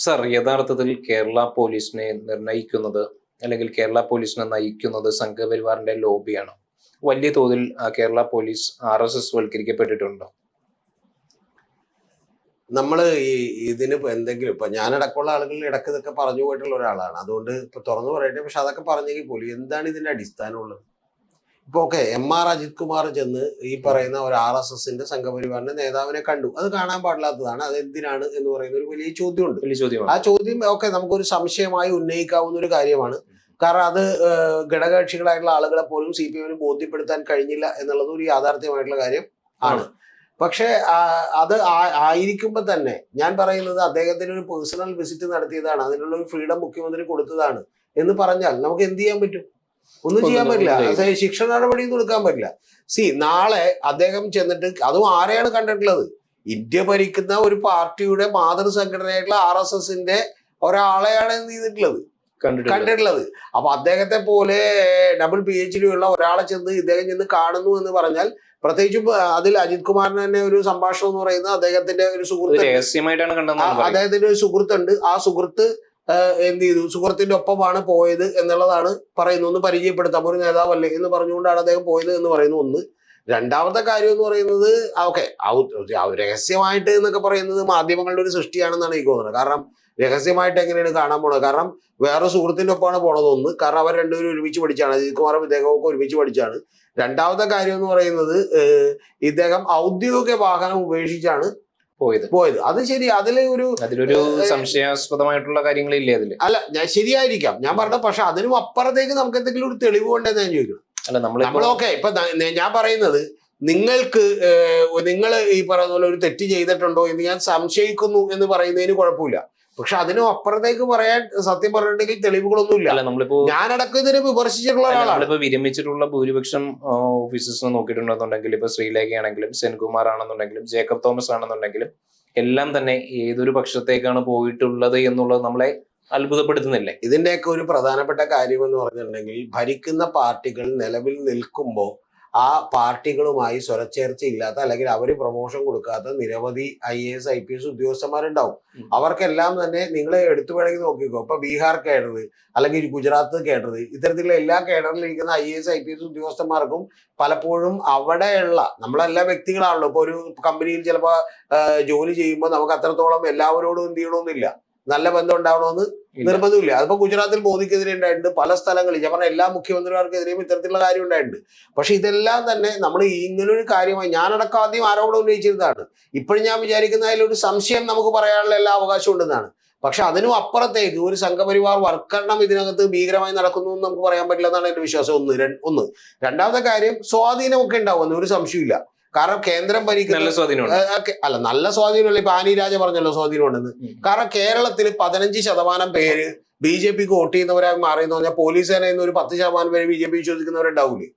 Sir, യഥാർത്ഥത്തിൽ കേരള പോലീസിനെ നിർണയിക്കുന്നത് അല്ലെങ്കിൽ കേരള പോലീസിനെ നയിക്കുന്നത് സംഘപരിവാറിന്റെ ലോബിയാണ്. വലിയ തോതിൽ കേരള പോലീസ് RSS വൽക്കരിക്കപ്പെട്ടിട്ടുണ്ടോ? നമ്മൾ ഇതിന് എന്തെങ്കിലും ഇപ്പൊ ഞാനടക്കമുള്ള ആളുകൾ ഇടയ്ക്ക് ഇതൊക്കെ പറഞ്ഞു പോയിട്ടുള്ള ഒരാളാണ്. അതുകൊണ്ട് ഇപ്പൊ തുറന്നു പറയട്ടെ. പക്ഷെ അതൊക്കെ പറഞ്ഞെങ്കിൽ പോലും എന്താണ് ഇതിന്റെ അടിസ്ഥാനമുള്ളത്? ഇപ്പൊ ഓക്കെ, MR അജിത് കുമാർ ചെന്ന് ഈ പറയുന്ന ഒരു RSSന്റെ സംഘപരിവാറിന്റെ നേതാവിനെ കണ്ടു. അത് കാണാൻ പാടില്ലാത്തതാണ്. അത് എന്തിനാണ് എന്ന് പറയുന്ന ഒരു വലിയ ചോദ്യമുണ്ട്. ആ ചോദ്യം ഓക്കെ, നമുക്കൊരു സംശയമായി ഉന്നയിക്കാവുന്ന ഒരു കാര്യമാണ്. കാരണം അത് ഘടകകക്ഷികളായിട്ടുള്ള ആളുകളെ പോലും CPM ബോധ്യപ്പെടുത്താൻ കഴിഞ്ഞില്ല എന്നുള്ളത് ഒരു യാഥാർത്ഥ്യമായിട്ടുള്ള കാര്യം ആണ്. പക്ഷെ അത് ആയിരിക്കുമ്പോ തന്നെ ഞാൻ പറയുന്നത് അദ്ദേഹത്തിന് ഒരു പേഴ്സണൽ വിസിറ്റ് നടത്തിയതാണ്, അതിനുള്ള ഒരു ഫ്രീഡം മുഖ്യമന്ത്രി കൊടുത്തതാണ് എന്ന് പറഞ്ഞാൽ നമുക്ക് എന്ത് ചെയ്യാൻ പറ്റും? ഒന്നും ചെയ്യാൻ പറ്റില്ല. ശിക്ഷ നടപടിയൊന്നും എടുക്കാൻ പറ്റില്ല. നാളെ അദ്ദേഹം ചെന്നിട്ട്, അതും ആരെയാണ് കണ്ടിട്ടുള്ളത്? ഇന്ത്യ ഭരിക്കുന്ന ഒരു പാർട്ടിയുടെ മാതൃസംഘടനയായിട്ടുള്ള RSSന്റെ ഒരാളെയാണ് എന്ത് ചെയ്തിട്ടുള്ളത്, കണ്ടിട്ടുള്ളത്. അപ്പൊ അദ്ദേഹത്തെ പോലെ ഡബിൾ PhD ഉള്ള ഒരാളെ ഇദ്ദേഹം ചെന്ന് കാണുന്നു എന്ന് പറഞ്ഞാൽ, പ്രത്യേകിച്ചും അതിൽ അജിത് കുമാറിന് തന്നെ ഒരു സംഭാഷണം എന്ന് പറയുന്നത് അദ്ദേഹത്തിന്റെ ഒരു സുഹൃത്ത്, അദ്ദേഹത്തിന്റെ ഒരു സുഹൃത്തുണ്ട്. ആ സുഹൃത്ത് എന്ത് ചെയ്തു, സുഹൃത്തിന്റെ ഒപ്പമാണ് പോയത് എന്നുള്ളതാണ് പറയുന്നത്. ഒന്ന് പരിചയപ്പെടുത്താം, ഒരു നേതാവല്ലേ എന്ന് പറഞ്ഞുകൊണ്ടാണ് അദ്ദേഹം പോയത് എന്ന് പറയുന്നു. ഒന്ന്. രണ്ടാമത്തെ കാര്യം എന്ന് പറയുന്നത്, ഓക്കെ, രഹസ്യമായിട്ട് എന്നൊക്കെ പറയുന്നത് മാധ്യമങ്ങളുടെ ഒരു സൃഷ്ടിയാണെന്നാണ് എനിക്ക് തോന്നുന്നത്. കാരണം രഹസ്യമായിട്ട് എങ്ങനെയാണ് കാണാൻ പോണത്? കാരണം വേറെ സുഹൃത്തിന്റെ ഒപ്പമാണ് പോണത്. ഒന്ന്, കാരണം അവർ രണ്ടുപേരും ഒരുമിച്ച് പഠിച്ചാണ്, അജിത് കുമാറും ഇദ്ദേഹമൊക്കെ ഒരുമിച്ച് പഠിച്ചാണ്. രണ്ടാമത്തെ കാര്യം എന്ന് പറയുന്നത്, ഇദ്ദേഹം ഔദ്യോഗിക വാഹനം ഉപേക്ഷിച്ചാണ് പോയത്. അത് ശരി, അതിലൊരു സംശയാസ്പദമായിട്ടുള്ള കാര്യങ്ങളില്ലേ അതില്? അല്ല, ഞാൻ ശരിയായിരിക്കാം ഞാൻ പറഞ്ഞത്. പക്ഷെ അതിനും അപ്പുറത്തേക്ക് നമുക്ക് എന്തെങ്കിലും ഒരു തെളിവ് കൊണ്ടെന്ന് ഞാൻ ചോദിക്കണം. നമ്മളൊക്കെ ഇപ്പൊ ഞാൻ പറയുന്നത്, നിങ്ങൾ ഈ പറയുന്ന പോലെ ഒരു തെറ്റ് ചെയ്തിട്ടുണ്ടോ എന്ന് ഞാൻ സംശയിക്കുന്നു എന്ന് പറയുന്നതിന് കുഴപ്പമില്ല. പക്ഷെ അതിനും അപ്പുറത്തേക്ക് പറയാൻ സത്യം പറഞ്ഞിട്ടുണ്ടെങ്കിൽ തെളിവുകളൊന്നുമില്ല. ഞാനടക്കം ഇതിനെ വിമർശിച്ചിട്ടുള്ള ആളാണ്. ഇപ്പൊ വിരമിച്ചിട്ടുള്ള ഭൂരിപക്ഷം ഓഫീസേഴ്സിനെ നോക്കിയിട്ടുണ്ടെന്നുണ്ടെങ്കിൽ, ഇപ്പൊ ശ്രീലേഖയാണെങ്കിലും സെൻകുമാർ ആണെന്നുണ്ടെങ്കിലും ജേക്കബ് തോമസ് ആണെന്നുണ്ടെങ്കിലും എല്ലാം തന്നെ ഏതൊരു പക്ഷത്തേക്കാണ് പോയിട്ടുള്ളത് എന്നുള്ളത് നമ്മളെ അത്ഭുതപ്പെടുത്തുന്നില്ലേ? ഇതിന്റെയൊക്കെ ഒരു പ്രധാനപ്പെട്ട കാര്യം എന്ന് പറഞ്ഞിട്ടുണ്ടെങ്കിൽ, ഭരിക്കുന്ന പാർട്ടികൾ നിലവിൽ നിൽക്കുമ്പോൾ ആ പാർട്ടികളുമായി സ്വരച്ചേർച്ചയില്ലാത്ത അല്ലെങ്കിൽ അവർ പ്രൊമോഷൻ കൊടുക്കാത്ത നിരവധി IAS IPS ഉദ്യോഗസ്ഥന്മാരുണ്ടാവും. അവർക്കെല്ലാം തന്നെ നിങ്ങൾ എടുത്തു വേണമെങ്കിൽ നോക്കിക്കോ. ഇപ്പൊ ബീഹാർ കേഡർ അല്ലെങ്കിൽ ഗുജറാത്ത് കേഡർ, ഇത്തരത്തിലുള്ള എല്ലാ കേഡറിലിരിക്കുന്ന IAS IPS ഉദ്യോഗസ്ഥന്മാർക്കും പലപ്പോഴും അവിടെയുള്ള, നമ്മളെല്ലാ വ്യക്തികളാണല്ലോ. ഇപ്പൊ ഒരു കമ്പനിയിൽ ചിലപ്പോൾ ജോലി ചെയ്യുമ്പോൾ നമുക്ക് അത്രത്തോളം എല്ലാവരോടും എന്ത് ചെയ്യണമെന്നില്ല, നല്ല ബന്ധം ഉണ്ടാവണമെന്ന് നിർബന്ധമില്ല. അതിപ്പോ ഗുജറാത്തിൽ മോദിക്കെതിരെ ഉണ്ടായിട്ടുണ്ട്, പല സ്ഥലങ്ങളിൽ ഞാൻ പറഞ്ഞ എല്ലാ മുഖ്യമന്ത്രിമാർക്കെതിരെയും ഇത്തരത്തിലുള്ള കാര്യം ഉണ്ടായിട്ടുണ്ട്. പക്ഷെ ഇതെല്ലാം തന്നെ നമ്മൾ ഇങ്ങനൊരു കാര്യമായി ഞാനടക്കം ആദ്യം ആരോപണം ഉന്നയിച്ചിരുന്നതാണ്. ഇപ്പോഴും ഞാൻ വിചാരിക്കുന്ന അതിലൊരു സംശയം നമുക്ക് പറയാനുള്ള എല്ലാ അവകാശവും ഉണ്ടെന്നാണ്. പക്ഷെ അതിനും അപ്പുറത്തേക്ക് ഒരു സംഘപരിവാർ വൽക്കരണം ഇതിനകത്ത് ഭീകരമായി നടക്കുന്നു എന്ന് നമുക്ക് പറയാൻ പറ്റില്ല എന്നാണ് എന്റെ വിശ്വാസം. ഒന്ന്. രണ്ടാമത്തെ കാര്യം, സ്വാധീനമൊക്കെ ഉണ്ടാവുമെന്ന് ഒരു സംശയമില്ല. കാരണം കേന്ദ്രം ഭരിക്കുന്ന നല്ല സ്വാധീനമല്ല. ഇപ്പൊ ആനി രാജ പറഞ്ഞല്ലോ സ്വാധീനം ഉണ്ടെന്ന്. കാരണം കേരളത്തിൽ 15% പേര് BJPക്ക് വോട്ട് ചെയ്യുന്നവരായി മാറിയെന്ന് പറഞ്ഞാൽ പോലീസ് സേനയിൽ നിന്ന് ഒരു 10% പേര് BJP വിശ്വസിക്കുന്നവരുണ്ടാവൂലേ,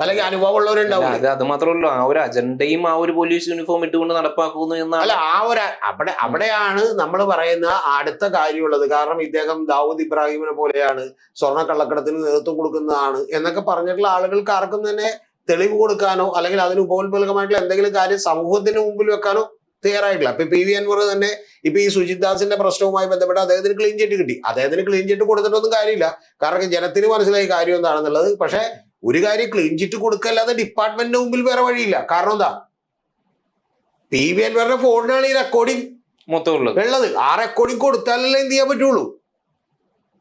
അല്ലെങ്കിൽ അനുഭവമുള്ളവരുണ്ടാവില്ല. അത് മാത്രമല്ല, ആ ഒരു അജണ്ടയും ആ ഒരു പോലീസ് യൂണിഫോം ഇട്ടുകൊണ്ട് നടപ്പാക്കുന്നു എന്നാണ്. അല്ല, അവിടെയാണ് നമ്മൾ പറയുന്ന അടുത്ത കാര്യമുള്ളത്. കാരണം ഇദ്ദേഹം ദാവൂദ് ഇബ്രാഹിമിനെ പോലെയാണ്, സ്വർണ്ണക്കള്ളക്കടത്തിന് നേതൃത്വം കൊടുക്കുന്നതാണ് എന്നൊക്കെ പറഞ്ഞിട്ടുള്ള ആളുകൾക്ക് ആർക്കും തന്നെ തെളിവ് കൊടുക്കാനോ അല്ലെങ്കിൽ അതിന് ഉപോത്ബലകമായിട്ടുള്ള എന്തെങ്കിലും കാര്യം സമൂഹത്തിന് മുമ്പിൽ വെക്കാനോ തയ്യാറായിട്ടില്ല. ഇപ്പൊ PV അൻവർ തന്നെ ഇപ്പൊ ഈ സുജിത് ദാസിന്റെ പ്രശ്നവുമായി ബന്ധപ്പെട്ട് അദ്ദേഹത്തിന് ക്ലീൻ ചിറ്റ് കിട്ടി. അദ്ദേഹത്തിന് ക്ലീൻ ചിറ്റ് കൊടുത്തിട്ടൊന്നും കാര്യമില്ല. കാരണം ജനത്തിന് മനസ്സിലായി കാര്യം എന്താണെന്നുള്ളത്. പക്ഷെ ഒരു കാര്യം, ക്ലീൻ ചിറ്റ് കൊടുക്കല്ലാതെ ഡിപ്പാർട്ട്മെന്റിന് മുമ്പിൽ വേറെ വഴിയില്ല. കാരണം എന്താ, PV അൻവറിന്റെ ഫോണിനാണ് ഈ റെക്കോർഡിംഗ് മൊത്തം ഉള്ളത്. ആ റെക്കോർഡിംഗ് കൊടുത്താലല്ലേ എന്ത് ചെയ്യാൻ പറ്റുള്ളൂ.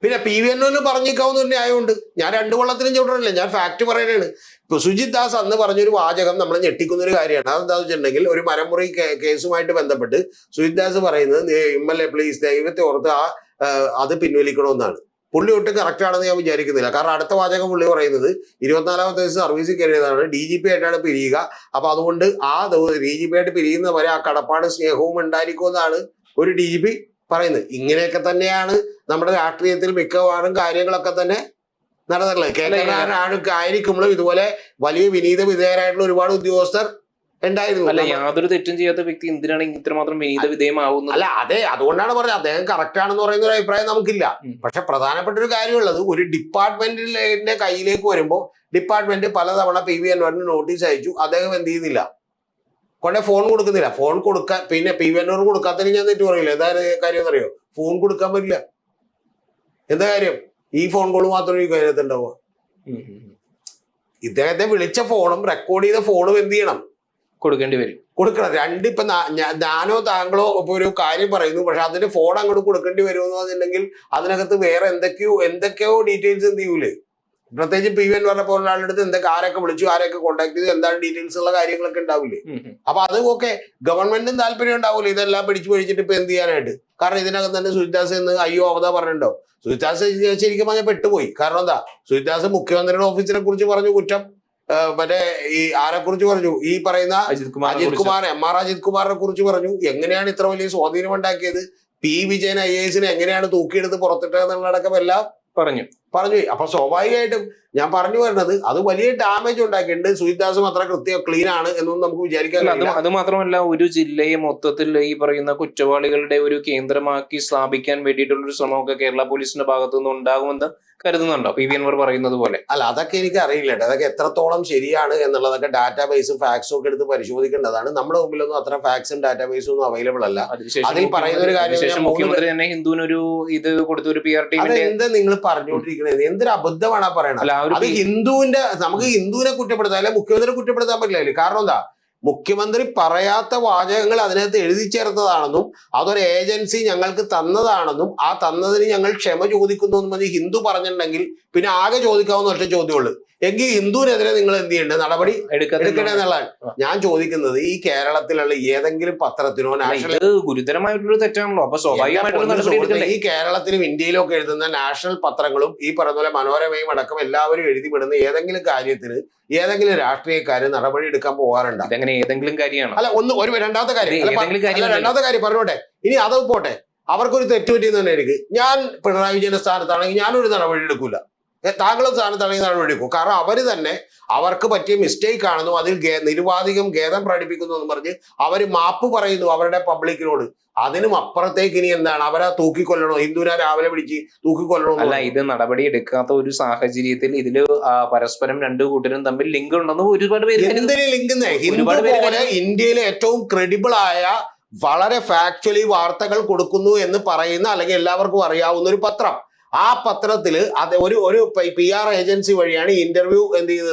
പിന്നെ PV അൻവറിന് പറഞ്ഞേക്കാവുന്ന ഒരു ന്യായമുണ്ട്. ഞാൻ 2 വള്ളത്തിനും ചവിട്ടണില്ല, ഞാൻ ഫാക്ട് പറയുകയാണ്. ഇപ്പൊ സുജിത് ദാസ് അന്ന് പറഞ്ഞൊരു വാചകം നമ്മളെ ഞെട്ടിക്കുന്ന ഒരു കാര്യമാണ്. അതെന്താണെന്ന് വെച്ചിട്ടുണ്ടെങ്കിൽ, ഒരു മരമുറി കേസുമായിട്ട് ബന്ധപ്പെട്ട് സുജിത് ദാസ് പറയുന്നത്, MLA പ്ലീസ് ദൈവത്തെ ഓർത്ത് അത് പിൻവലിക്കണമെന്നാണ്. പുള്ളി ഒട്ടും കറക്റ്റ് ആണെന്ന് ഞാൻ വിചാരിക്കുന്നില്ല. കാരണം അടുത്ത വാചകം പുള്ളി പറയുന്നത് 24ാമത്തെ വയസ്സ് സർവീസിൽ കയറിയതാണ്, DGP ആയിട്ടാണ് പിരിയുക. അപ്പൊ അതുകൊണ്ട് ആ DGP ആയിട്ട് പിരിയുന്നവരെ ആ കടപ്പാട് സ്നേഹവും ഉണ്ടായിരിക്കുമെന്നാണ് ഒരു DGP പറയുന്നത്. ഇങ്ങനെയൊക്കെ തന്നെയാണ് നമ്മുടെ രാഷ്ട്രീയത്തിൽ മിക്കവാറും കാര്യങ്ങളൊക്കെ തന്നെ നടന്നിട്ടുള്ളത്. ആയിരിക്കുമ്പോഴും ഇതുപോലെ വലിയ വിനീത വിധേയരായിട്ടുള്ള ഒരുപാട് ഉദ്യോഗസ്ഥർ ഉണ്ടായിരുന്നു. അല്ല, യാതൊരു തെറ്റും ചെയ്യാത്ത വ്യക്തി എന്തിനാണ് ഇത്രമാത്രം വിനീത വിധേയമാവുന്നത്? അല്ല, അതുകൊണ്ടാണ് പറഞ്ഞത് അദ്ദേഹം കറക്റ്റ് ആണെന്ന് പറയുന്ന ഒരു അഭിപ്രായം നമുക്കില്ല. പക്ഷെ പ്രധാനപ്പെട്ട ഒരു കാര്യമുള്ളത്, ഒരു ഡിപ്പാർട്ട്മെന്റിന്റെ കയ്യിലേക്ക് വരുമ്പോൾ ഡിപ്പാർട്ട്മെന്റ് പലതവണ PV അൻവറിന് നോട്ടീസ് അയച്ചു. അദ്ദേഹം എന്ത് ചെയ്യുന്നില്ല, കൊണ്ടേ ഫോൺ കൊടുക്കുന്നില്ല. ഫോൺ കൊടുക്കാൻ, പിന്നെ PV അൻവർ കൊടുക്കാത്തതിന് ഞാൻ തെറ്റു പറയില്ല. എന്താ കാര്യം എന്നറിയോ, ഫോൺ കൊടുക്കാൻ പറ്റില്ല. എന്താ കാര്യം? ഈ ഫോൺ കോൾ മാത്രമേ ഈ കാര്യത്തിൽ ഉണ്ടാവുക. ഇദ്ദേഹത്തെ വിളിച്ച ഫോണും റെക്കോർഡ് ചെയ്ത ഫോണും എന്ത് ചെയ്യണം? കൊടുക്കേണ്ടി വരും. കൊടുക്കണം. ഇപ്പൊ ഞാനോ താങ്കളോ ഇപ്പൊ ഒരു കാര്യം പറയുന്നു, പക്ഷെ അതിന്റെ ഫോൺ അങ്ങോട്ട് കൊടുക്കേണ്ടി വരുമെന്ന് പറഞ്ഞിട്ടുണ്ടെങ്കിൽ അതിനകത്ത് വേറെ എന്തൊക്കെയോ ഡീറ്റെയിൽസ് എന്ത് ചെയ്യൂലേ? പ്രത്യേകിച്ച് പി വി അൻവറിനെ പോലുള്ള ആളുടെ അടുത്ത് ആരൊക്കെ വിളിച്ചു, ആരൊക്കെ കോൺടാക്ട് ചെയ്തു, എന്താണ് ഡീറ്റെയിൽസ് ഉള്ള കാര്യങ്ങളൊക്കെ ഉണ്ടാവില്ലേ? അപ്പൊ അതൊക്കെ ഗവൺമെന്റിനും താല്പര്യം ഉണ്ടാവില്ല ഇതെല്ലാം പിടിച്ചിട്ട് ഇപ്പൊ എന്ത് ചെയ്യാനായിട്ട്. കാരണം ഇതിനകത്ത് തന്നെ സുജിദാസ് എന്ന് അയ്യോ അവതാ പറഞ്ഞിട്ടുണ്ടോ? സുജിദാസ് ശരിക്കും പറഞ്ഞാൽ പെട്ടുപോയി. കാരണം എന്താ? സുജിദാസ് മുഖ്യമന്ത്രിയുടെ ഓഫീസിനെ കുറിച്ച് പറഞ്ഞു കുറ്റം, മറ്റേ ഈ ആരെ കുറിച്ച് പറഞ്ഞു? ഈ പറയുന്ന അജിത് കുമാർ, എം.ആർ. അജിത് കുമാറിനെ കുറിച്ച് പറഞ്ഞു. എങ്ങനെയാണ് ഇത്ര വലിയ സ്വാധീനം ഉണ്ടാക്കിയത്? പി വിജയൻ IAS എങ്ങനെയാണ് തൂക്കിയെടുത്ത് പുറത്തിട്ടതെന്നുള്ളടക്കം എല്ലാം പറഞ്ഞു. അപ്പൊ സ്വാഭാവികമായിട്ടും ഞാൻ പറഞ്ഞു വരുന്നത് അത് വലിയ ഡാമേജ് ഉണ്ടാക്കിയിട്ടുണ്ട്. സുജിദാസും അത്ര ക്ലീൻ ആണ് എന്നൊന്നും നമുക്ക് വിചാരിക്കാൻ കഴിയില്ല. അത് മാത്രമല്ല, ഒരു ജില്ലയെ മൊത്തത്തിൽ ഈ പറയുന്ന കുറ്റവാളികളുടെ ഒരു കേന്ദ്രമാക്കി സ്ഥാപിക്കാൻ വേണ്ടിയിട്ടുള്ള ഒരു ശ്രമമൊക്കെ കേരള പോലീസിന്റെ ഭാഗത്തു നിന്ന് ഉണ്ടാകുമെന്ന് കരുതുന്നുണ്ടോ? പി വി അൻവർ പറയുന്നത് പോലെ? അല്ല, അതൊക്കെ എനിക്ക് അറിയില്ല. അതൊക്കെ എത്രത്തോളം ശരിയാണ് എന്നുള്ളതൊക്കെ ഡാറ്റാബേസും ഫാക്സും ഒക്കെ എടുത്ത് പരിശോധിക്കേണ്ടതാണ്. നമ്മുടെ മുമ്പിലൊന്നും അത്ര ഫാക്സും ഡാറ്റാബേസും ഒന്നും അവൈലബിൾ അല്ല. അതിൽ പറയുന്ന ഒരു കാര്യം, മുഖ്യമന്ത്രി തന്നെ ഹിന്ദുവിനൊരു ഇത് കൊടുത്ത ഒരു PR ടീമിന്റെ എന്താ നിങ്ങൾ പറഞ്ഞുകൊണ്ടിരിക്കുന്നത്? എന്തൊരു അബദ്ധമാണ് ആ പറയണത്. അത് നമുക്ക് ഹിന്ദുവിനെ കുറ്റപ്പെടുത്താൻ അല്ലെ മുഖ്യമന്ത്രിയെ കുറ്റപ്പെടുത്താൻ പറ്റില്ല. കാരണം എന്താ? മുഖ്യമന്ത്രി പറയാത്ത വാചകങ്ങൾ അതിനകത്ത് എഴുതി ചേർത്തതാണെന്നും അതൊരു ഏജൻസി ഞങ്ങൾക്ക് തന്നതാണെന്നും ആ തന്നതിന് ഞങ്ങൾ ക്ഷമ ചോദിക്കുന്നു എന്ന് പറഞ്ഞ് ഹിന്ദു പറഞ്ഞിട്ടുണ്ടെങ്കിൽ പിന്നെ ആകെ ചോദിക്കാവുന്ന ഒറ്റ ചോദ്യമുള്ളൂ, എങ്കിൽ ഹിന്ദുവിനെതിരെ നിങ്ങൾ എന്ത് ചെയ്യേണ്ടത്? നടപടി എടുക്കണേ എന്നുള്ളതാണ് ഞാൻ ചോദിക്കുന്നത്. ഈ കേരളത്തിലുള്ള ഏതെങ്കിലും പത്രത്തിനോ നാഷണൽ ഗുരുതരമായിട്ടുള്ള തെറ്റാണല്ലോ, അപ്പൊ സ്വാഭാവികമായിട്ടുള്ള ഈ കേരളത്തിലും ഇന്ത്യയിലും ഒക്കെ എഴുതുന്ന നാഷണൽ പത്രങ്ങളും ഈ പറഞ്ഞ പോലെ മനോരമയും അടക്കം എല്ലാവരും എഴുതിവിടുന്ന ഏതെങ്കിലും കാര്യത്തിന് ഏതെങ്കിലും രാഷ്ട്രീയക്കാര് നടപടി എടുക്കാൻ പോകാറുണ്ട്? അങ്ങനെ ഏതെങ്കിലും കാര്യമാണ്? അല്ല, രണ്ടാമത്തെ കാര്യം പറഞ്ഞോട്ടെ. ഇനി അത് പോട്ടെ, അവർക്കൊരു തെറ്റുപറ്റിയെന്ന് തന്നെ എനിക്ക്, ഞാൻ പിണറായി വിജയന്റെ സ്ഥാനത്താണെങ്കിൽ ഞാനൊരു നടപടി എടുക്കൂല. താങ്കളും സ്ഥാനത്താണെങ്കിൽ നടപടി എടുക്കും. കാരണം അവര് തന്നെ അവർക്ക് പറ്റിയ മിസ്റ്റേക്ക് ആണെന്നും അതിൽ നിരുപാധികം ഖേദം പ്രകടിപ്പിക്കുന്നു എന്ന് പറഞ്ഞ് അവര് മാപ്പ് പറയുന്നു അവരുടെ പബ്ലിക്കിനോട്. അതിനും അപ്പുറത്തേക്ക് ഇനി എന്താണ്? അവരാ തൂക്കിക്കൊല്ലണോ? ഹിന്ദുവിനെ രാവിലെ പിടിച്ച് തൂക്കിക്കൊല്ലണോ? അല്ല, ഇത് നടപടി എടുക്കാത്ത ഒരു സാഹചര്യത്തിൽ ഇതില് പരസ്പരം രണ്ടു കൂട്ടരും തമ്മിൽ ലിങ്ക് ഉണ്ടെന്ന് ഒരുപാട് പേര്. എന്തിനു ലിങ്ക്? ഇന്ത്യയിലെ ഏറ്റവും ക്രെഡിബിൾ ആയ വളരെ ഫാക്ച്വലി വാർത്തകൾ കൊടുക്കുന്നു എന്ന് പറയുന്ന അല്ലെങ്കിൽ എല്ലാവർക്കും അറിയാവുന്ന ഒരു പത്രം, ആ പത്രത്തില് അത് ഒരു PR ഏജൻസി വഴിയാണ് ഇന്റർവ്യൂ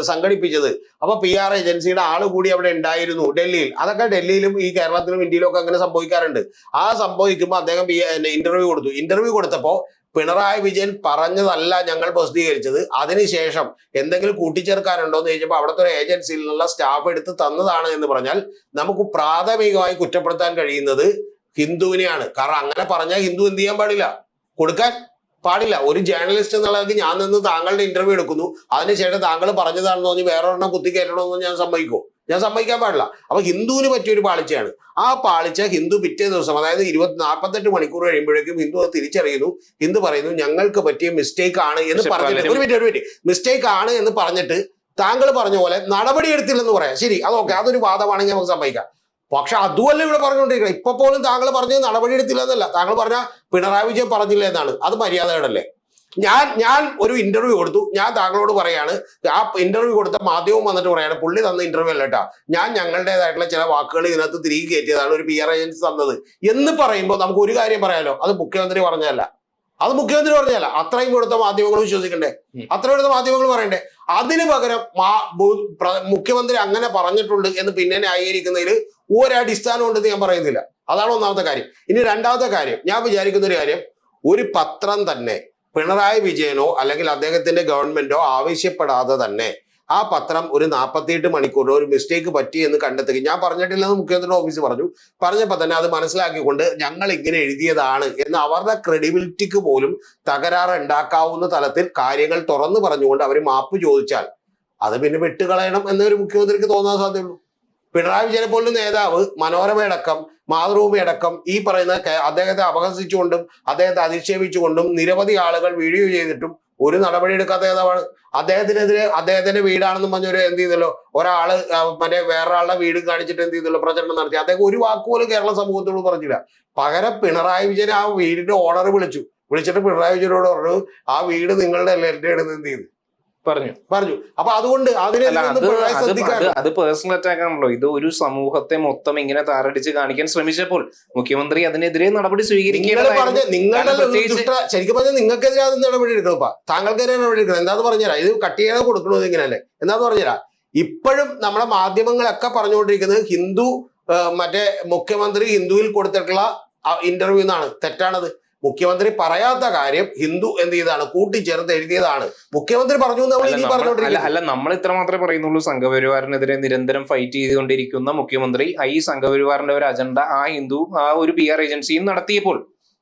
സംഘടിപ്പിച്ചത്. അപ്പൊ PR ഏജൻസിയുടെ ആള് കൂടി അവിടെ ഉണ്ടായിരുന്നു ഡൽഹിയിൽ. അതൊക്കെ ഡൽഹിയിലും ഈ കേരളത്തിലും ഇന്ത്യയിലും ഒക്കെ അങ്ങനെ സംഭവിക്കാറുണ്ട്. ആ സംഭവിക്കുമ്പോൾ അദ്ദേഹം ഇന്റർവ്യൂ കൊടുത്തപ്പോ പിണറായി വിജയൻ പറഞ്ഞതല്ല ഞങ്ങൾ പ്രസിദ്ധീകരിച്ചത്, അതിനുശേഷം എന്തെങ്കിലും കൂട്ടിച്ചേർക്കാനുണ്ടോ എന്ന് ചോദിച്ചപ്പോൾ അവിടുത്തെ ഒരു ഏജൻസിയിൽ നിന്നുള്ള സ്റ്റാഫ് എടുത്ത് തന്നതാണ് എന്ന് പറഞ്ഞാൽ നമുക്ക് പ്രാഥമികമായി കുറ്റപ്പെടുത്താൻ കഴിയുന്നത് ഹിന്ദുവിനെയാണ്. കാരണം അങ്ങനെ പറഞ്ഞാൽ ഹിന്ദു എന്ത് ചെയ്യാൻ പാടില്ല? കൊടുക്കാൻ പാടില്ല. ഒരു ജേർണലിസ്റ്റ് എന്നുള്ളത് ഞാൻ നിന്ന് താങ്കളുടെ ഇന്റർവ്യൂ എടുക്കുന്നു, അതിനുശേഷം താങ്കൾ പറഞ്ഞതാണെന്ന് പറഞ്ഞ് വേറൊരെണ്ണം കുത്തിക്കയറ്റണമെന്ന് ഞാൻ സമ്മതിക്കുമോ? ഞാൻ സമ്മതിക്കാൻ പാടില്ല. അപ്പൊ ഹിന്ദുവിന് പറ്റിയൊരു പാളിച്ചയാണ്. ആ പാളിച്ച ഹിന്ദു പിറ്റേ ദിവസം, അതായത് 48 മണിക്കൂർ കഴിയുമ്പോഴേക്കും ഹിന്ദു അത് തിരിച്ചറിയുന്നു. ഹിന്ദു പറയുന്നു ഞങ്ങൾക്ക് പറ്റിയ മിസ്റ്റേക്ക് ആണ് എന്ന് പറഞ്ഞിട്ട് ഒരു മിനിറ്റ് മിസ്റ്റേക്ക് ആണ് എന്ന് പറഞ്ഞിട്ട് താങ്കൾ പറഞ്ഞ പോലെ നടപടി എടുത്തില്ലെന്ന് പറയാം. ശരി, അതൊക്കെ അതൊരു വാദമാണെങ്കിൽ നമുക്ക് സമ്മതിക്കാം. പക്ഷെ അതുമല്ല ഇവിടെ പറഞ്ഞുകൊണ്ടിരിക്കണം. ഇപ്പൊ പോലും താങ്കൾ പറഞ്ഞത് നടപടി എടുത്തില്ല എന്നല്ല, താങ്കൾ പറഞ്ഞ പിണറായി വിജയൻ പറഞ്ഞില്ല എന്നാണ്. അത് മര്യാദയോടല്ലേ? ഞാൻ ഒരു ഇന്റർവ്യൂ കൊടുത്തു, ഞാൻ താങ്കളോട് പറയാണ്, ആ ഇന്റർവ്യൂ കൊടുത്ത മാധ്യമം വന്നിട്ട് പറയാണ് പുള്ളി തന്ന ഇന്റർവ്യൂ അല്ല കേട്ടാ, ഞാൻ ഞങ്ങളുടേതായിട്ടുള്ള ചില വാക്കുകൾ ഇതിനകത്ത് തിരികെ കയറ്റിയതാണ്, ഒരു PR ഏജൻസി തന്നത് എന്ന് പറയുമ്പോൾ നമുക്ക് ഒരു കാര്യം പറയാലോ, അത് മുഖ്യമന്ത്രി പറഞ്ഞല്ല. അത്രയും കൊടുത്ത മാധ്യമങ്ങൾ വിശ്വസിക്കണ്ടേ? അത്രയും കൊടുത്ത മാധ്യമങ്ങൾ പറയണ്ടേ? അതിന് പകരം മുഖ്യമന്ത്രി അങ്ങനെ പറഞ്ഞിട്ടുണ്ട് എന്ന് പിന്നെ ന്യായീകരിക്കുന്നതിൽ ഒരടിസ്ഥാനം ഉണ്ടെന്ന് ഞാൻ പറയുന്നില്ല. അതാണ് ഒന്നാമത്തെ കാര്യം. ഇനി രണ്ടാമത്തെ കാര്യം, ഞാൻ വിചാരിക്കുന്ന ഒരു കാര്യം, ഒരു പത്രം തന്നെ പിണറായി വിജയനോ അല്ലെങ്കിൽ അദ്ദേഹത്തിന്റെ ഗവൺമെന്റോ ആവശ്യപ്പെടാതെ തന്നെ ആ പത്രം ഒരു 48 മണിക്കൂറിൽ ഒരു മിസ്റ്റേക്ക് പറ്റി എന്ന് കണ്ടെത്തുകയും, ഞാൻ പറഞ്ഞിട്ടില്ലെന്ന് മുഖ്യമന്ത്രിയുടെ ഓഫീസ് പറഞ്ഞപ്പോൾ തന്നെ അത് മനസ്സിലാക്കിക്കൊണ്ട് ഞങ്ങൾ ഇങ്ങനെ എഴുതിയതാണ് എന്ന് അവരുടെ ക്രെഡിബിലിറ്റിക്ക് പോലും തകരാറ് ഉണ്ടാക്കാവുന്ന തലത്തിൽ കാര്യങ്ങൾ തുറന്നു പറഞ്ഞുകൊണ്ട് അവർ മാപ്പ് ചോദിച്ചാൽ അത് പിന്നെ വിട്ടുകളയണം എന്നൊരു മുഖ്യമന്ത്രിക്ക് തോന്നാൻ സാധ്യതയുള്ളൂ. പിണറായി വിജയനെ പോലുള്ള നേതാവ് മനോരമയടക്കം മാതൃഭൂമിയടക്കം ഈ പറയുന്ന അദ്ദേഹത്തെ അപഹസിച്ചുകൊണ്ടും അദ്ദേഹത്തെ അധിക്ഷേപിച്ചുകൊണ്ടും നിരവധി ആളുകൾ വീഡിയോ ചെയ്തിട്ടും ഒരു നടപടി എടുക്കാത്ത നേതാവാണ്. അദ്ദേഹത്തിനെതിരെ അദ്ദേഹത്തിന്റെ വീടാണെന്നും പറഞ്ഞൊരു എന്ത് ചെയ്തല്ലോ ഒരാള് മറ്റേ വേറൊരാളുടെ വീട് കാണിച്ചിട്ട് എന്ത് ചെയ്തല്ലോ പ്രചരണം നടത്തി. അദ്ദേഹം ഒരു വാക്കുപോലും കേരള സമൂഹത്തോട് പറഞ്ഞില്ല. പകരം പിണറായി വിജയൻ ആ വീടിന്റെ ഓണർ വിളിച്ചിട്ട് പിണറായി വിജയനോട് പറഞ്ഞു ആ വീട് നിങ്ങളുടെ അല്ല, എന്റെ ആണെന്ന് എന്ത് ചെയ്തു. പറഞ്ഞു. അപ്പൊ അതുകൊണ്ട് അത് പേഴ്സണൽ അറ്റാക്ക് ആണല്ലോ. ഇത് ഒരു സമൂഹത്തെ മൊത്തം ഇങ്ങനെ താറടിച്ച് കാണിക്കാൻ ശ്രമിച്ചപ്പോൾ മുഖ്യമന്ത്രി അതിനെതിരെ നടപടി സ്വീകരിക്കുകയാണ്. ശരിക്കും പറഞ്ഞാൽ നിങ്ങൾക്കെതിരെ അത് നടപടി എടുക്കണം. താങ്കൾക്കെതിരെ നടപടി എടുക്കണം. എന്താന്ന് പറഞ്ഞുതരാം, ഇത് കട്ട് ചെയ്യാതെ കൊടുക്കണത് ഇങ്ങനെയല്ലേ എന്താന്ന് പറഞ്ഞുതരാം. ഇപ്പോഴും നമ്മുടെ മാധ്യമങ്ങളൊക്കെ പറഞ്ഞുകൊണ്ടിരിക്കുന്നത് ഹിന്ദു മറ്റേ മുഖ്യമന്ത്രി ഹിന്ദുവിൽ കൊടുത്തിട്ടുള്ള ഇന്റർവ്യൂ എന്നാണ്. തെറ്റാണത്. മുഖ്യമന്ത്രി പറയാത്ത കാര്യം ഹിന്ദു എന്ത് ചെയ്താണ് കൂട്ടിച്ചേർത്ത് എഴുതിയതാണ്. മുഖ്യമന്ത്രി പറഞ്ഞു അല്ല, നമ്മൾ ഇത്ര മാത്രമേ പറയുന്നുള്ളൂ. സംഘപരിവാറിനെതിരെ നിരന്തരം ഫൈറ്റ് ചെയ്തുകൊണ്ടിരിക്കുന്ന മുഖ്യമന്ത്രി ഈ സംഘപരിവാറിന്റെ ഒരു അജണ്ട ആ ഹിന്ദു ആ ഒരു PR ഏജൻസിയും നടത്തിയപ്പോൾ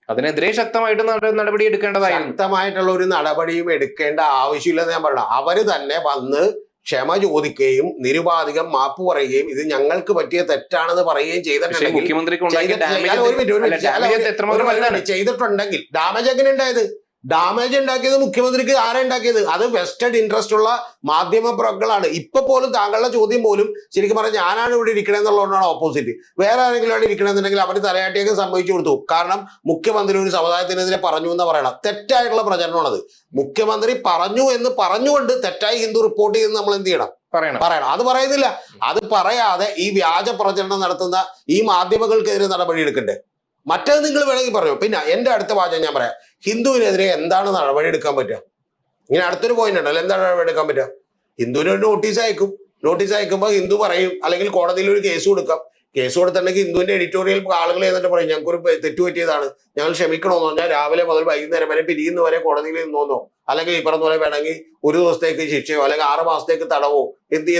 അതിനെതിരെ ശക്തമായിട്ട് നടപടി എടുക്കേണ്ടതായിരുന്നു. ശക്തമായിട്ടുള്ള ഒരു നടപടിയും എടുക്കേണ്ട ആവശ്യമില്ലെന്ന് ഞാൻ പറഞ്ഞു. അവര് തന്നെ വന്ന് ക്ഷമ ചോദിക്കുകയും നിരുപാധികം മാപ്പ് പറയുകയും ഇത് ഞങ്ങൾക്ക് പറ്റിയ തെറ്റാണെന്ന് പറയുകയും ചെയ്തിട്ടുണ്ടെങ്കിൽ ഡാമേജ് എങ്ങനെ ഉണ്ടായത്? ഡാമേജ് ഉണ്ടാക്കിയത് മുഖ്യമന്ത്രിക്ക് ആരാ ഉണ്ടാക്കിയത്? അത് വെസ്റ്റഡ് ഇൻട്രസ്റ്റ് ഉള്ള മാധ്യമ പ്രവർത്തകളാണ്. ഇപ്പൊ പോലും താങ്കളുടെ ചോദ്യം പോലും ശരിക്കും പറഞ്ഞാൽ ഞാനാണ് ഇവിടെ ഇരിക്കണേ എന്നുള്ളതുകൊണ്ടാണ് ഓപ്പോസിറ്റ്. വേറെ ആരെങ്കിലും ആണ് ഇരിക്കണമെന്നുണ്ടെങ്കിൽ അവർ തലയാട്ടിയൊക്കെ സംഭവിച്ചു കൊടുത്തു. കാരണം മുഖ്യമന്ത്രി ഒരു സമുദായത്തിനെതിരെ പറഞ്ഞു എന്ന് പറയണം. തെറ്റായിട്ടുള്ള പ്രചരണമാണത്. മുഖ്യമന്ത്രി പറഞ്ഞു എന്ന് പറഞ്ഞുകൊണ്ട് തെറ്റായി ഹിന്ദു റിപ്പോർട്ട് ചെയ്ത് നമ്മൾ എന്ത് ചെയ്യണം? പറയണം. അത് പറയുന്നില്ല. അത് പറയാതെ ഈ വ്യാജ പ്രചരണം നടത്തുന്ന ഈ മാധ്യമങ്ങൾക്കെതിരെ നടപടി എടുക്കണ്ടേ? മറ്റേത് നിങ്ങൾ വേണമെങ്കിൽ പറഞ്ഞു. പിന്നെ എന്റെ അടുത്ത വാചകം ഞാൻ പറയാം. ഹിന്ദുവിനെതിരെ എന്താണ് നടപടി എടുക്കാൻ പറ്റുക? ഇങ്ങനെ അടുത്തൊരു പോയിന്റ് ഉണ്ടല്ലോ, എന്താണ് നടപടി എടുക്കാൻ പറ്റുക? ഹിന്ദുവിന് ഒരു നോട്ടീസ് അയക്കും. നോട്ടീസ് അയക്കുമ്പോൾ ഹിന്ദു പറയും, അല്ലെങ്കിൽ കോടതിയിൽ ഒരു കേസ് കൊടുക്കാം. കേസ് കൊടുത്തിട്ടുണ്ടെങ്കിൽ ഹിന്ദുവിന്റെ എഡിറ്റോറിയൽ ആളുകൾ എന്നിട്ട് പറയും ഞങ്ങൾക്കൊരു തെറ്റുപറ്റിയതാണ്, ഞങ്ങൾ ക്ഷമിക്കണമെന്ന് പറഞ്ഞാൽ രാവിലെ മുതൽ വൈകുന്നേരം വരെ പിരിയുന്നവരെ കോടതിയിൽ നിന്നോന്നോ, അല്ലെങ്കിൽ ഈ പറഞ്ഞ പോലെ വേണമെങ്കിൽ ഒരു ദിവസത്തേക്ക് ശിക്ഷയോ അല്ലെങ്കിൽ 6 മാസത്തേക്ക് തടവോ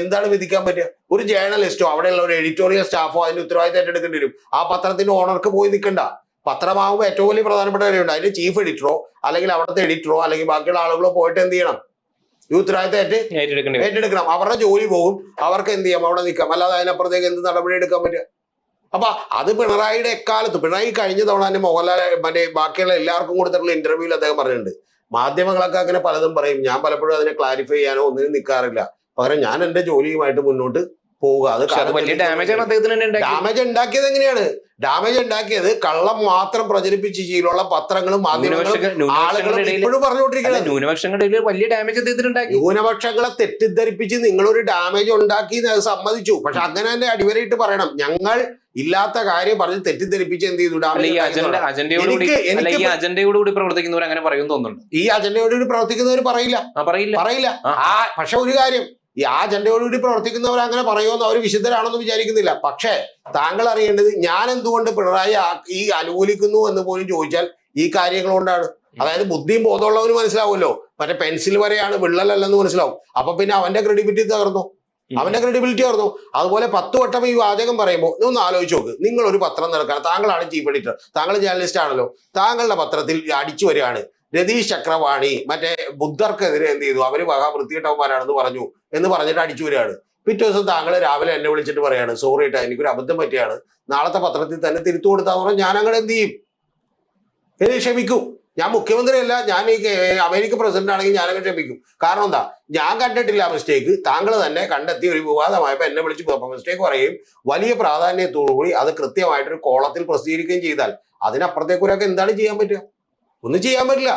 എന്താണ് വിധിക്കാൻ പറ്റുക? ഒരു ജേർണലിസ്റ്റോ അവിടെയുള്ള ഒരു എഡിറ്റോറിയൽ സ്റ്റാഫോ അതിന്റെ ഉത്തരവാദിത്തം ഏറ്റെടുക്കേണ്ടി വരും. ആ പത്രത്തിന്റെ ഓണർക്ക് പോയി നിൽക്കണ്ട. പത്രമാകുമ്പോൾ ഏറ്റവും വലിയ പ്രധാനപ്പെട്ട കാര്യമുണ്ട്. അതിന്റെ ചീഫ് എഡിറ്ററോ അല്ലെങ്കിൽ അവിടുത്തെ എഡിറ്ററോ അല്ലെങ്കിൽ ബാക്കിയുള്ള ആളുകളോ പോയിട്ട് എന്ത് ചെയ്യണം? ഈ ഉത്തരവാദിത്തം ഏറ്റെടുക്കണം. അവരുടെ ജോലി പോകും. അവർക്ക് എന്ത് ചെയ്യാം? അവിടെ നിൽക്കാം. അല്ലാതെ അതിനപ്പുറത്തേക്ക് എന്ത് നടപടി എടുക്കാൻ പറ്റുക? അപ്പൊ അത് പിണറായിയുടെ എക്കാലത്ത്, പിണറായി കഴിഞ്ഞ തവണ തന്നെ മോഹൻലാൽ മറ്റേ ബാക്കിയുള്ള എല്ലാവർക്കും കൊടുത്തിട്ടുള്ള ഇന്റർവ്യൂവിൽ അദ്ദേഹം പറഞ്ഞിട്ടുണ്ട്. മാധ്യമങ്ങളൊക്കെ അങ്ങനെ പലതും പറയും. ഞാൻ പലപ്പോഴും അതിനെ ക്ലാരിഫൈ ചെയ്യാനോ ഒന്നിനും നിൽക്കാറില്ല. പകരം ഞാൻ എന്റെ ജോലിയുമായിട്ട് മുന്നോട്ട് പോവുക. അത് ഡാമേജ് ഉണ്ടാക്കിയത് എങ്ങനെയാണ്? ഡാമേജ് ഉണ്ടാക്കിയത് കള്ളം മാത്രം പ്രചരിപ്പിച്ച് ശീലമുള്ള പത്രങ്ങളും മാധ്യമങ്ങളും ആളുകളും ഇപ്പോഴും പറഞ്ഞുകൊണ്ടിരിക്കുന്നത്. ന്യൂനപക്ഷങ്ങളെ തെറ്റിദ്ധരിപ്പിച്ച് നിങ്ങളൊരു ഡാമേജ് ഉണ്ടാക്കി സമ്മതിച്ചു. പക്ഷെ അങ്ങനെ തന്നെ അടിവരയിട്ട് പറയണം. ഞങ്ങൾ ഇല്ലാത്ത കാര്യം പറഞ്ഞ് തെറ്റിദ്ധരിപ്പിച്ച് എന്ത് ചെയ്തു? അജണ്ടയോടുകൂടി പ്രവർത്തിക്കുന്നവർ അങ്ങനെ പറയും തോന്നുന്നുണ്ട്. ഈ അജണ്ടയോടുകൂടി പ്രവർത്തിക്കുന്നവർ പറയില്ല. പക്ഷെ ഒരു കാര്യം, ഈ ആ അജണ്ടയോടുകൂടി പ്രവർത്തിക്കുന്നവർ അങ്ങനെ പറയുമെന്ന് അവർ വിശുദ്ധരാണെന്ന് വിചാരിക്കുന്നില്ല. പക്ഷേ താങ്കൾ അറിയേണ്ടത് ഞാൻ എന്തുകൊണ്ട് പിണറായി ഈ അനുകൂലിക്കുന്നു എന്ന് പോലും ചോദിച്ചാൽ ഈ കാര്യങ്ങൾ കൊണ്ടാണ്. അതായത് ബുദ്ധിയും ബോധമുള്ളവന് മനസ്സിലാവുമല്ലോ. മറ്റേ പെൻസിൽ വരെയാണ്, വിള്ളലല്ലെന്ന് മനസ്സിലാവും. അപ്പൊ പിന്നെ അവന്റെ ക്രെഡിബിലിറ്റി തകർന്നു. അതുപോലെ 10 വട്ടം ഈ വാചകം പറയുമ്പോൾ ഒന്ന് ആലോചിച്ച് നോക്ക്. നിങ്ങൾ ഒരു പത്രം നടക്കാൻ, താങ്കളാണ് ചീഫ് എഡിറ്റർ, താങ്കൾ ജേർണലിസ്റ്റ് ആണല്ലോ. താങ്കളുടെ പത്രത്തിൽ അടിച്ചു വരികയാണ് രതീഷ് ചക്രവാണി മറ്റേ ബുദ്ധർക്കെതിരെ എന്ത് ചെയ്തു, അവര് വൃത്തികെട്ടവന്മാരാണെന്ന് പറഞ്ഞു എന്ന് പറഞ്ഞിട്ട് അടിച്ചു വരികയാണ്. പിറ്റേ ദിവസം താങ്കൾ രാവിലെ എന്നെ വിളിച്ചിട്ട് പറയാണ് സോറി ഏട്ടാ എനിക്കൊരു അബദ്ധം പറ്റിയാണ്, നാളത്തെ പത്രത്തിൽ തന്നെ തിരുത്തു കൊടുത്താന്ന് പറഞ്ഞാൽ ഞാൻ അങ്ങനെ എന്ത് ചെയ്യും? എനിക്ക് ക്ഷമിക്കും. ഞാൻ മുഖ്യമന്ത്രിയല്ല, ഞാൻ ഈ അമേരിക്ക പ്രസിഡന്റ് ആണെങ്കിൽ ഞാനങ്ങനെ ക്ഷമിക്കും. കാരണം എന്താ, ഞാൻ കണ്ടിട്ടില്ല മിസ്റ്റേക്ക്, താങ്കൾ തന്നെ കണ്ടെത്തി ഒരു വിവാദമായപ്പോൾ എന്നെ വിളിച്ച് മിസ്റ്റേക്ക് പറയുകയും വലിയ പ്രാധാന്യത്തോടുകൂടി അത് കൃത്യമായിട്ടൊരു കോളത്തിൽ പ്രസിദ്ധീകരിക്കുകയും ചെയ്താൽ അതിനപ്പുറത്തേക്കൊരൊക്കെ എന്താണ് ചെയ്യാൻ പറ്റുക? ഒന്നും ചെയ്യാൻ പറ്റില്ല.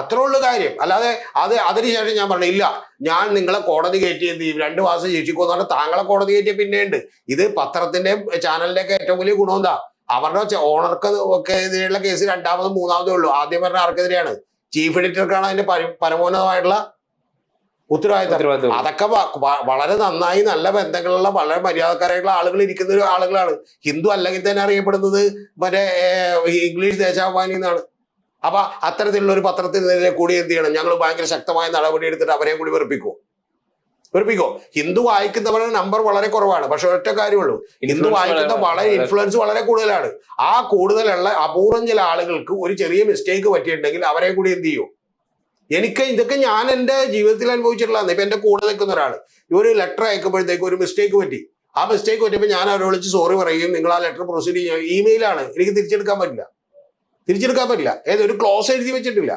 അത്രേ ഉള്ളു കാര്യം. അല്ലാതെ അതിനുശേഷം ഞാൻ പറഞ്ഞു ഇല്ല ഞാൻ നിങ്ങളെ കോടതി കയറ്റി എന്ത് ചെയ്യും 2 മാസം ശിക്ഷിക്കുമെന്ന് പറഞ്ഞാൽ താങ്കളെ കോടതി കയറ്റിയ പിന്നെയുണ്ട്. ഇത് പത്രത്തിന്റെയും ചാനലിന്റെ ഒക്കെ ഏറ്റവും വലിയ ഗുണം എന്താ, അവരുടെ ഓണർക്ക് ഒക്കെ എതിരെയുള്ള കേസ് 2ാമതും 3ാമതേ ഉള്ളൂ. ആദ്യം പറഞ്ഞ ആർക്കെതിരെയാണ്? ചീഫ് എഡിറ്റർക്കാണ് അതിന്റെ പരമോന്നതമായിട്ടുള്ള ഉത്തരവാദിത്തം. അതൊക്കെ വളരെ നന്നായി നല്ല ബന്ധങ്ങളുള്ള വളരെ മര്യാദക്കാരായിട്ടുള്ള ആളുകൾ ഇരിക്കുന്ന ആളുകളാണ്. ഹിന്ദു അല്ലെങ്കിൽ തന്നെ അറിയപ്പെടുന്നത് മറ്റേ ഇംഗ്ലീഷ് ദേശാഭിമാനി എന്നാണ്. അപ്പൊ അത്തരത്തിലുള്ള ഒരു പത്രത്തിനെതിരെ കൂടി എന്ത് ചെയ്യണം? ഞങ്ങൾ ഭയങ്കര ശക്തമായ നടപടി എടുത്തിട്ട് അവരെയും കൂടി വെറുപ്പിക്കോ? ഹിന്ദു വായിക്കുന്നവരുടെ നമ്പർ വളരെ കുറവാണ്. പക്ഷെ ഒറ്റ കാര്യമുള്ളൂ, ഹിന്ദു വായിക്കുന്ന വളരെ ഇൻഫ്ലുവൻസ് വളരെ കൂടുതലാണ്. ആ കൂടുതലുള്ള അപൂർവം ചില ആളുകൾക്ക് ഒരു ചെറിയ മിസ്റ്റേക്ക് പറ്റിയിട്ടുണ്ടെങ്കിൽ അവരെ കൂടി എന്ത് ചെയ്യും? ഇതൊക്കെ ഞാൻ എൻ്റെ ജീവിതത്തിൽ അനുഭവിച്ചിട്ടുള്ളതാണ്. ഇപ്പൊ എന്റെ കൂടെ നിൽക്കുന്ന ഒരാൾ ഒരു ലെറ്റർ അയക്കുമ്പോഴത്തേക്ക് ഒരു മിസ്റ്റേക്ക് പറ്റി. ആ മിസ്റ്റേക്ക് പറ്റിയപ്പോൾ ഞാൻ അവരെ വിളിച്ച് സോറി പറയുകയും നിങ്ങൾ ആ ലെറ്റർ പ്രൊസീഡ് ചെയ്യുക. ഇമെയിലാണ്, എനിക്ക് തിരിച്ചെടുക്കാൻ പറ്റില്ല. ഏതൊരു ക്ലോസ് എഴുതി വെച്ചിട്ടില്ല.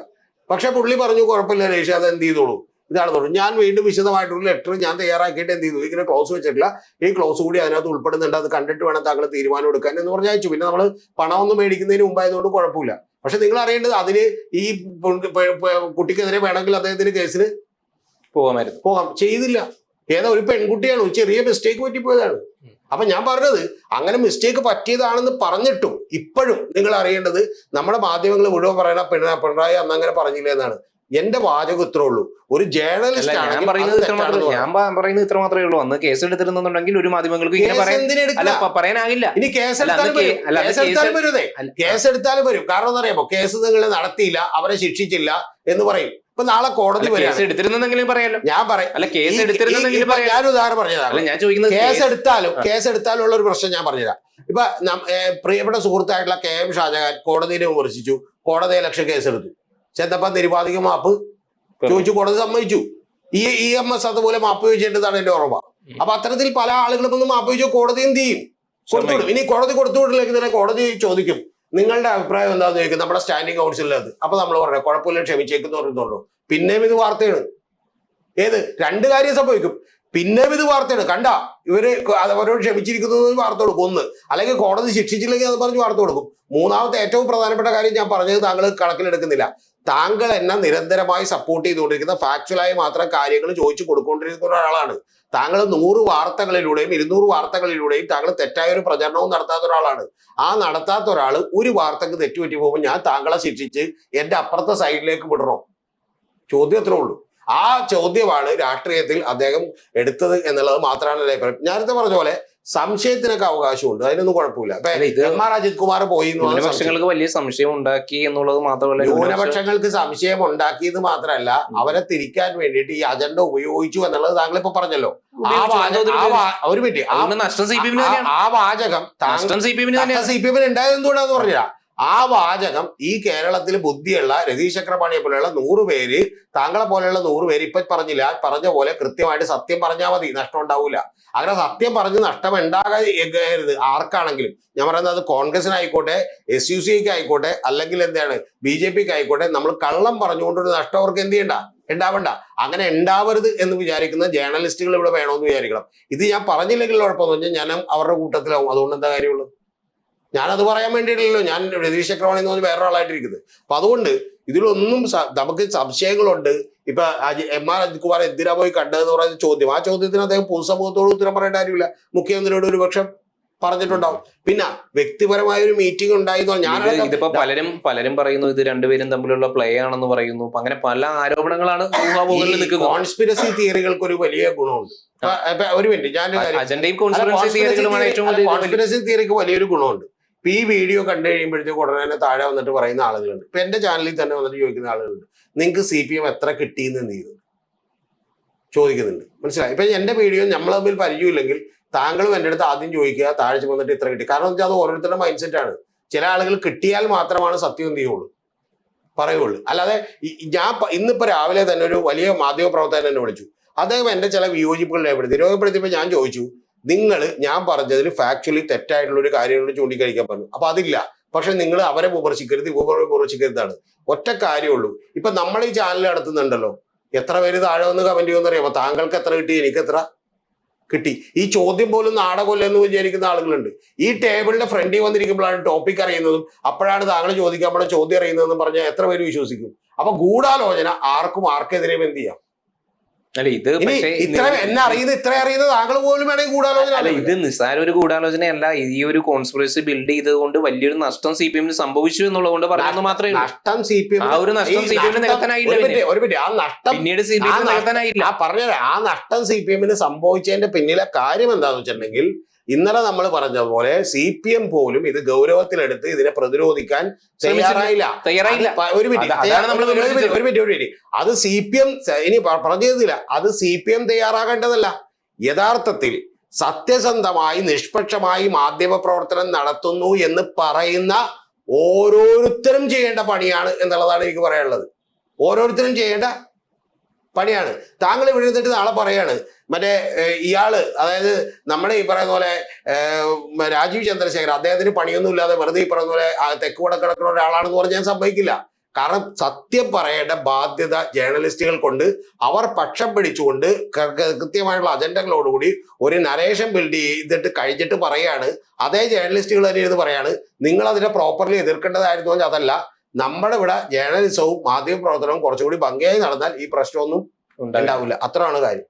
പക്ഷെ പുള്ളി പറഞ്ഞു കുഴപ്പമില്ല രേഷ അത് എന്ത് ചെയ്തോളൂ, ഇതാണെന്നോളൂ. ഞാൻ വീണ്ടും വിശദമായിട്ടൊരു ലെറ്റർ ഞാൻ തയ്യാറാക്കിയിട്ട് എന്ത് ചെയ്തു, ഇങ്ങനെ ക്ലോസ് വെച്ചിട്ടില്ല, ഈ ക്ലോസ് കൂടി അതിനകത്ത് ഉൾപ്പെടുന്നുണ്ട്, അത് കണ്ടിട്ട് വേണം താങ്കൾ തീരുമാനം എടുക്കാൻ എന്ന് പറഞ്ഞ് അയച്ചു. പിന്നെ നമ്മൾ പണമൊന്നും മേടിക്കുന്നതിന് മുമ്പായതുകൊണ്ട് കുഴപ്പമില്ല. പക്ഷെ നിങ്ങൾ അറിയേണ്ടത് അതിന് ഈ കുട്ടിക്കെതിരെ വേണമെങ്കിൽ അദ്ദേഹത്തിന് കേസിന് പോകാമായിരുന്നു. പോകാം, ചെയ്തില്ല. ഏതാ ഒരു പെൺകുട്ടിയാണ്, ഒരു ചെറിയ മിസ്റ്റേക്ക് പറ്റിപ്പോയതാണ്. അപ്പൊ ഞാൻ പറഞ്ഞത് അങ്ങനെ മിസ്റ്റേക്ക് പറ്റിയതാണെന്ന് പറഞ്ഞിട്ടും ഇപ്പോഴും നിങ്ങൾ അറിയേണ്ടത് നമ്മുടെ മാധ്യമങ്ങൾ മുഴുവൻ പറയണ പിണറായി അന്ന് അങ്ങനെ പറഞ്ഞില്ല എന്നാണ്. എന്റെ വാചകം ഇത്രേ ഉള്ളൂ. ഒരു ജേർണലിസ്റ്റ് ഞാൻ പറയുന്നത് ഇത്ര മാത്രമേ ഉള്ളൂ. അന്ന് കേസ് എടുത്തിരുന്നുണ്ടെങ്കിൽ ഒരു മാധ്യമങ്ങൾക്ക് ഇങ്ങനെ പറയാനാകില്ല. ഇനി കേസെടുത്താലും വരും. കാരണം എന്താ അറിയാമോ, കേസ് നിങ്ങൾ നടത്തിയില്ല, അവരെ ശിക്ഷിച്ചില്ല എന്ന് പറയും. ഇപ്പൊ നാളെ കോടതി എടുത്തിരുന്നെങ്കിലും പറയാലോ. ഞാൻ പറയാം, ഞാൻ ഉദാഹരണം പറഞ്ഞതാണ്. ഞാൻ ചോദിക്കുന്നത് കേസെടുത്താലും ഉള്ള ഒരു പ്രശ്നം ഞാൻ പറഞ്ഞുതരാം. ഇപ്പൊ പ്രിയപ്പെട്ട സുഹൃത്തായിട്ടുള്ള KM ഷാജഹാൻ കോടതിയെ വിമർശിച്ചു, കോടതി ലക്ഷം കേസെടുത്തു. ചെന്നപ്പോ നിരുപാധിക മാപ്പ് ചോദിച്ചു, കോടതി സമ്മതിച്ചു. EMS അതുപോലെ മാപ്പ് ചോദിച്ചേണ്ടതാണ് എന്റെ ഓർമ്മ. അപ്പൊ അത്തരത്തിൽ പല ആളുകളും ഒന്ന് മാപ്പ് ചോദിച്ചു, കോടതി എന്ത് ചെയ്യും? കൊടുത്തുവിടും. ഇനി കോടതി കൊടുത്തുവിട്ടില്ലെങ്കിൽ തന്നെ കോടതി ചോദിക്കും നിങ്ങളുടെ അഭിപ്രായം എന്താണെന്ന് ചോദിക്കും നമ്മുടെ സ്റ്റാൻഡിംഗ് കൗൺസിലിനകത്ത്. അപ്പൊ നമ്മൾ പറഞ്ഞു കുഴപ്പമില്ല, ക്ഷമിച്ചേക്കെന്ന് പറയുന്നുള്ളൂ. പിന്നെയും ഇത് വാർത്തയാണ്. ഏത് രണ്ട് കാര്യം സംഭവിക്കും. പിന്നെയും ഇത് വാർത്തയാണ്. കണ്ട ഇവര് അവരോട് ക്ഷമിച്ചിരിക്കുന്നത് വാർത്ത കൊടുക്കും ഒന്ന്, അല്ലെങ്കിൽ കോടതി ശിക്ഷിച്ചില്ലെങ്കിൽ അത് പറഞ്ഞ് വാർത്ത കൊടുക്കും. മൂന്നാമത്തെ ഏറ്റവും പ്രധാനപ്പെട്ട കാര്യം ഞാൻ പറഞ്ഞത് താങ്കൾ കണക്കിലെടുക്കുന്നില്ല. താങ്കൾ എന്നെ നിരന്തരമായി സപ്പോർട്ട് ചെയ്തുകൊണ്ടിരിക്കുന്ന ഫാക്ച്വലായി മാത്രം കാര്യങ്ങൾ ചോദിച്ചു കൊടുക്കൊണ്ടിരിക്കുന്ന ഒരാളാണ്. താങ്കൾ 100 വാർത്തകളിലൂടെയും 200 വാർത്തകളിലൂടെയും താങ്കൾ തെറ്റായ ഒരു പ്രചരണവും നടത്താത്ത ഒരാളാണ്. ആ നടത്താത്ത ഒരാൾ ഒരു വാർത്തക്ക് തെറ്റുപറ്റി പോകുമ്പോൾ ഞാൻ താങ്കളെ ശിക്ഷിച്ച് എന്റെ അപ്പുറത്തെ സൈഡിലേക്ക് വിടണോ? ചോദ്യം അത്രേ ഉള്ളൂ. ആ ചോദ്യമാണ് രാഷ്ട്രീയത്തിൽ അദ്ദേഹം എടുത്തത് എന്നുള്ളത് മാത്രമാണ് അഭിപ്രായം. നേരത്തെ പറഞ്ഞ പോലെ സംശയത്തിനൊക്കെ അവകാശമുണ്ട്, അതിനൊന്നും കുഴപ്പമില്ല. MR അജിത് കുമാർ പോയി ന്യൂനപക്ഷങ്ങൾക്ക് വലിയ സംശയം ഉണ്ടാക്കി എന്നുള്ളത് മാത്രമല്ല, ന്യൂനപക്ഷങ്ങൾക്ക് സംശയം ഉണ്ടാക്കിയത് മാത്രമല്ല അവരെ തിരിക്കാൻ വേണ്ടിയിട്ട് ഈ അജണ്ട ഉപയോഗിച്ചു എന്നുള്ളത് താങ്കൾ ഇപ്പൊ പറഞ്ഞല്ലോ. ഒരു മിനിറ്റ്, ആ വാചകം CPM ഉണ്ടായത് എന്തുകൊണ്ടാന്ന് പറഞ്ഞാ ആ വാചകം ഈ കേരളത്തിൽ ബുദ്ധിയുള്ള രതീഷ് ചക്രപാണിയെ പോലെയുള്ള 100 പേര്, താങ്കളെ പോലെയുള്ള 100 പേര് ഇപ്പൊ പറഞ്ഞ പോലെ കൃത്യമായിട്ട് സത്യം പറഞ്ഞാൽ മതി, നഷ്ടം ഉണ്ടാവില്ല. അങ്ങനെ സത്യം പറഞ്ഞ് നഷ്ടം ഉണ്ടാകരുത് ആർക്കാണെങ്കിലും. ഞാൻ പറയുന്നത് അത് കോൺഗ്രസിനായിക്കോട്ടെ, SUCക്ക് ആയിക്കോട്ടെ, അല്ലെങ്കിൽ എന്താണ് BJPക്ക് ആയിക്കോട്ടെ, നമ്മൾ കള്ളം പറഞ്ഞുകൊണ്ടൊരു നഷ്ടം അവർക്ക് എന്ത് ചെയ്യണ്ട, ഉണ്ടാവണ്ട. അങ്ങനെ ഉണ്ടാവരുത് എന്ന് വിചാരിക്കുന്ന ജേർണലിസ്റ്റുകൾ ഇവിടെ വേണമെന്ന് വിചാരിക്കണം. ഇത് ഞാൻ പറഞ്ഞില്ലെങ്കിൽ കുഴപ്പമെന്ന് വെച്ചാൽ ഞാൻ അവരുടെ കൂട്ടത്തിലാവും. അതുകൊണ്ട് എന്താ കാര്യമുള്ളത്? ഞാനത് പറയാൻ വേണ്ടിയിട്ടല്ലോ ഞാൻ രതീഷ് ചക്രവാണി എന്ന് പറഞ്ഞ് വേറൊരാളായിട്ടിരിക്കുന്നത്. അപ്പൊ അതുകൊണ്ട് ഇതിലൊന്നും നമുക്ക് സംശയങ്ങളുണ്ട്. ഇപ്പൊ MR അജിത് കുമാർ എന്തിനാ പോയി കണ്ടതെന്ന് പറയുന്ന ചോദ്യം, ആ ചോദ്യത്തിന് അദ്ദേഹം പൊതുസമൂഹത്തോട് ഉത്തരം പറയേണ്ട കാര്യമില്ല. മുഖ്യമന്ത്രിയോട് ഒരുപക്ഷം പറഞ്ഞിട്ടുണ്ടാവും. പിന്നെ വ്യക്തിപരമായ ഒരു മീറ്റിംഗ് ഉണ്ടായിരുന്നു. ഇതിപ്പോ പലരും പറയുന്നു ഇത് രണ്ടുപേരും തമ്മിലുള്ള പ്ലേ ആണെന്ന് പറയുന്നു. അങ്ങനെ പല ആരോപണങ്ങളാണ് കോൺസ്പിരസി തിയറികൾക്ക് ഒരു വലിയ ഗുണമുണ്ട്. ഒരു മിനിറ്റ്, കോൺസ്പിരസി തിയറിക്ക് വലിയൊരു ഗുണമുണ്ട്. ഇപ്പൊ ഈ വീഡിയോ കണ്ടു കഴിയുമ്പോഴത്തേക്ക് ഉടനെ തന്നെ താഴെ വന്നിട്ട് പറയുന്ന ആളുകളുണ്ട്. ഇപ്പൊ എന്റെ ചാനലിൽ തന്നെ വന്നിട്ട് ചോദിക്കുന്ന ആളുകളുണ്ട്, നിങ്ങൾക്ക് CPM എത്ര കിട്ടിയെന്ന് എന്ത് ചെയ്തു ചോദിക്കുന്നുണ്ട്. മനസ്സിലായി? ഇപ്പൊ എന്റെ വീഡിയോ നമ്മൾ തമ്മിൽ പരിചയമില്ലെങ്കിൽ താങ്കളും എൻ്റെ അടുത്ത് ആദ്യം ചോദിക്കുക, താഴെ വന്നിട്ട് ഇത്ര കിട്ടി. കാരണം വെച്ചാൽ അത് ഓരോരുത്തരുടെ മൈൻഡ് സെറ്റ് ആണ്. ചില ആളുകൾ കിട്ടിയാൽ മാത്രമാണ് സത്യം എന്ത് ചെയ്യുള്ളൂ, പറയുള്ളൂ. അല്ലാതെ ഞാൻ ഇന്നിപ്പോ രാവിലെ തന്നെ ഒരു വലിയ മാധ്യമ പ്രവർത്തകൻ എന്നെ വിളിച്ചു. അദ്ദേഹം എന്റെ ചില വിയോജിപ്പുകൾ രേഖപ്പെടുത്തിയപ്പോൾ ഞാൻ ചോദിച്ചു, ഞാൻ പറഞ്ഞതിൽ ഫാക്ച്വലി തെറ്റായിട്ടുള്ള ഒരു കാര്യങ്ങൾ ചൂണ്ടിക്കഴിക്കാൻ പറഞ്ഞു. അപ്പൊ അതില്ല, പക്ഷെ നിങ്ങൾ അവരെ വിമർശിക്കരുതാണ്. ഒറ്റ കാര്യമുള്ളൂ. ഇപ്പൊ നമ്മൾ ഈ ചാനൽ നടത്തുന്നുണ്ടല്ലോ, എത്ര പേര് താഴെ വന്ന് കമന്റ് ചെയ്യുമെന്ന് അറിയാമോ? താങ്കൾക്ക് എത്ര കിട്ടി, എനിക്ക് എത്ര കിട്ടി? ഈ ചോദ്യം പോലും നാടകമല്ല എന്ന് വിചാരിക്കുന്ന ആളുകളുണ്ട്. ഈ ടേബിളിന്റെ ഫ്രണ്ടിൽ വന്നിരിക്കുമ്പോഴാണ് ടോപ്പിക് അറിയുന്നതും അപ്പോഴാണ് താങ്കൾ ചോദിക്കാൻ പോണ ചോദ്യം അറിയുന്നതെന്നും പറഞ്ഞാൽ എത്ര പേര് വിശ്വസിക്കും? അപ്പൊ ഗൂഢാലോചന ആർക്കെതിരെയും എന്ത് ചെയ്യാം? എന്നെ അറിയുന്നത് ഇത്ര അറിയുന്നത് താങ്കൾ പോലും വേണമെങ്കിൽ ഗൂഢാലോചന. ഇത് നിസ്സാര ഒരു ഗൂഢാലോചനയല്ല. ഈ ഒരു കോൺസ്പിറസി ബിൽഡ് ചെയ്തുകൊണ്ട് വലിയൊരു നഷ്ടം CPM സംഭവിച്ചു എന്നുള്ളത് കൊണ്ട് പറഞ്ഞു മാത്രമേ നഷ്ടം CPM നികത്താനായില്ല. ആ നഷ്ടം പിന്നീട് CPM നികത്താനായില്ല. പറഞ്ഞത് ആ നഷ്ടം CPM സംഭവിച്ചതിന്റെ പിന്നിലെ കാര്യം എന്താണെന്ന് വെച്ചിട്ടുണ്ടെങ്കിൽ ഇന്നലെ നമ്മൾ പറഞ്ഞതുപോലെ CPM പോലും ഇത് ഗൗരവത്തിലെടുത്ത് ഇതിനെ പ്രതിരോധിക്കാൻ തയ്യാറായില്ല. ഒരു മിനിറ്റ്, അത് CPM ഇനി പറഞ്ഞില്ല, അത് CPM തയ്യാറാകേണ്ടതല്ല. യഥാർത്ഥത്തിൽ സത്യസന്ധമായി നിഷ്പക്ഷമായി മാധ്യമ പ്രവർത്തനം നടത്തുന്നു എന്ന് പറയുന്ന ഓരോരുത്തരും ചെയ്യേണ്ട പണിയാണ് എന്നുള്ളതാണ് എനിക്ക് പറയാനുള്ളത്. ഓരോരുത്തരും ചെയ്യേണ്ട പണിയാണ്. താങ്കൾ ഇവിടെ ഇരുന്നിട്ട് നാളെ പറയാണ് മറ്റേ ഇയാള്, അതായത് നമ്മുടെ ഈ പറയുന്ന പോലെ രാജീവ് ചന്ദ്രശേഖർ, അദ്ദേഹത്തിന് പണിയൊന്നും ഇല്ലാതെ വെറുതെ ഈ പറയുന്ന പോലെ തെക്ക് വടക്കിടക്കുന്ന ഒരാളാണെന്ന് പറഞ്ഞാൽ ഞാൻ സമ്മതിക്കില്ല. കാരണം സത്യം പറയേണ്ട ബാധ്യത ജേർണലിസ്റ്റുകൾ കൊണ്ട് അവർ പക്ഷം പിടിച്ചുകൊണ്ട് കൃത്യമായിട്ടുള്ള അജണ്ടകളോടുകൂടി ഒരു നരേഷൻ ബിൽഡ് ചെയ്തിട്ട് കഴിഞ്ഞിട്ട് പറയാണ്. അതേ ജേർണലിസ്റ്റുകൾ തന്നെ ഇരുന്ന് പറയാണ് നിങ്ങൾ അതിനെ പ്രോപ്പർലി എതിർക്കേണ്ടതായിരുന്നു. അതല്ല, നമ്മുടെ ഇവിടെ ജേർണലിസവും മാധ്യമ പ്രവർത്തനവും കുറച്ചുകൂടി ഭംഗിയായി നടന്നാൽ ഈ പ്രശ്നമൊന്നും ഉണ്ടാവില്ല. ഉണ്ടാവില്ല. അത്രയാണ് കാര്യം.